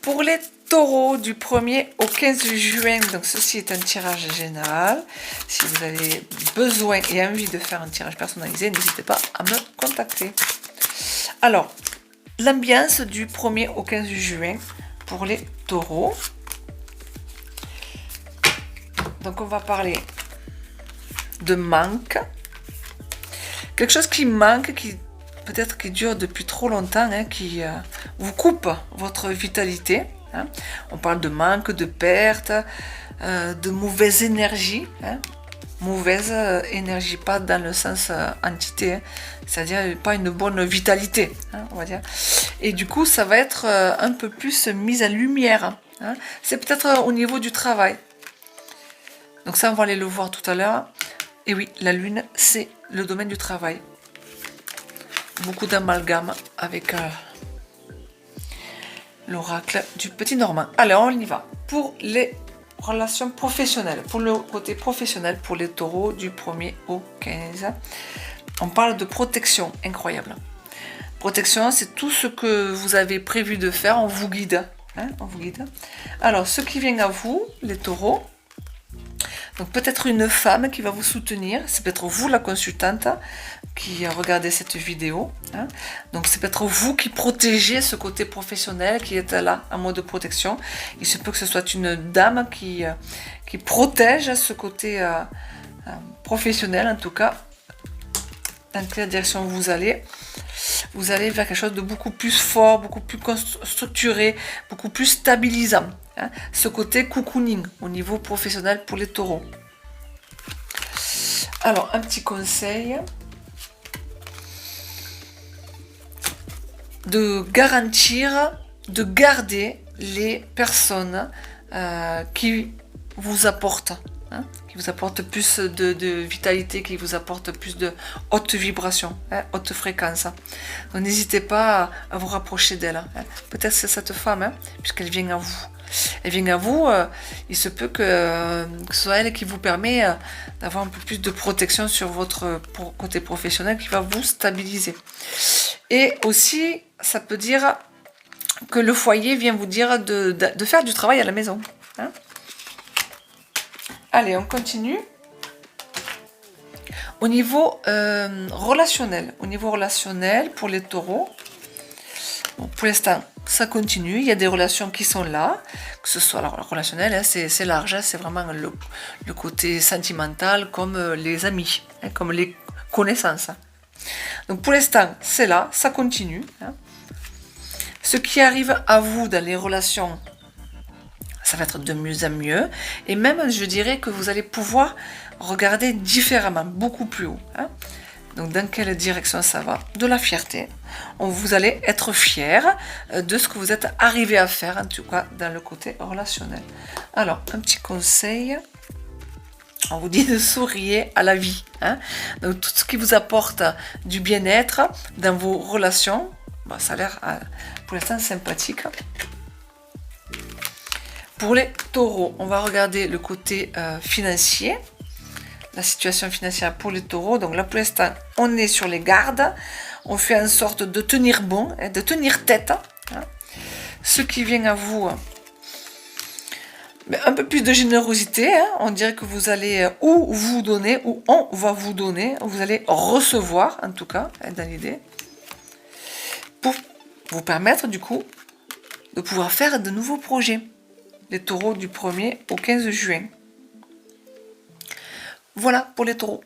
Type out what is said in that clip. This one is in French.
Pour les taureaux du 1er au 15 juin, donc ceci est un tirage général. Si vous avez besoin et envie de faire un tirage personnalisé, n'hésitez pas à me contacter. Alors, l'ambiance du 1er au 15 juin pour les taureaux. Donc on va parler de manque. Quelque chose qui manque, qui peut-être qui dure depuis trop longtemps, hein, qui vous coupe votre vitalité. Hein. On parle de manque, de perte, de mauvaise énergie. Hein. Mauvaise énergie, pas dans le sens entité, hein, c'est-à-dire pas une bonne vitalité, hein, on va dire. Et du coup, ça va être un peu plus mis en lumière. Hein. C'est peut-être au niveau du travail. Donc ça, on va aller le voir tout à l'heure. Et oui, la lune, c'est le domaine du travail. Beaucoup d'amalgame avec l'oracle du petit Normand. Alors, on y va. Pour les relations professionnelles, pour le côté professionnel, pour les taureaux du 1er au 15, on parle de protection, incroyable. Protection, c'est tout ce que vous avez prévu de faire, on vous guide. Hein, on vous guide. Alors, ce qui vient à vous, les taureaux, donc peut-être une femme qui va vous soutenir, c'est peut-être vous la consultante qui regardez cette vidéo. Hein. Donc c'est peut-être vous qui protégez ce côté professionnel qui est là en mode de protection. Il se peut que ce soit une dame qui protège ce côté professionnel, en tout cas. Dans quelle direction vous allez vers quelque chose de beaucoup plus fort, beaucoup plus structuré, beaucoup plus stabilisant. Hein. Ce côté cocooning au niveau professionnel pour les taureaux. Alors, un petit conseil. De garantir, de garder les personnes qui vous apportent. Hein, qui vous apporte plus de vitalité, qui vous apporte plus de haute vibration, hein, haute fréquence. Donc n'hésitez pas à vous rapprocher d'elle. Hein. Peut-être c'est cette femme, hein, puisqu'elle vient à vous. Elle vient à vous, il se peut que ce soit elle qui vous permet d'avoir un peu plus de protection sur votre côté professionnel qui va vous stabiliser. Et aussi, ça peut dire que le foyer vient vous dire de faire du travail à la maison. Hein. Allez, on continue. Au niveau relationnel, pour les taureaux, bon, pour l'instant, ça continue. Il y a des relations qui sont là, que ce soit alors, relationnel, hein, c'est large, hein, c'est vraiment le côté sentimental, comme les amis, hein, comme les connaissances. Donc pour l'instant, c'est là, ça continue. Hein. Ce qui arrive à vous dans les relations, ça va être de mieux en mieux. Et même, je dirais que vous allez pouvoir regarder différemment, beaucoup plus haut. Hein. Donc, dans quelle direction ça va? De la fierté. Vous allez être fier de ce que vous êtes arrivé à faire, en tout cas, dans le côté relationnel. Alors, un petit conseil. On vous dit de sourire à la vie. Hein. Donc, tout ce qui vous apporte du bien-être dans vos relations, bon, ça a l'air, pour l'instant, sympathique. Pour les taureaux, on va regarder le côté financier, la situation financière pour les taureaux. Donc là, pour l'instant, on est sur les gardes. On fait en sorte de tenir bon, de tenir tête. Hein. Ce qui vient à vous, un peu plus de générosité. Hein. On dirait que vous allez ou vous donner, ou on va vous donner. Vous allez recevoir, en tout cas, dans l'idée. Pour vous permettre, du coup, de pouvoir faire de nouveaux projets. Les taureaux du 1er au 15 juin. Voilà pour les taureaux.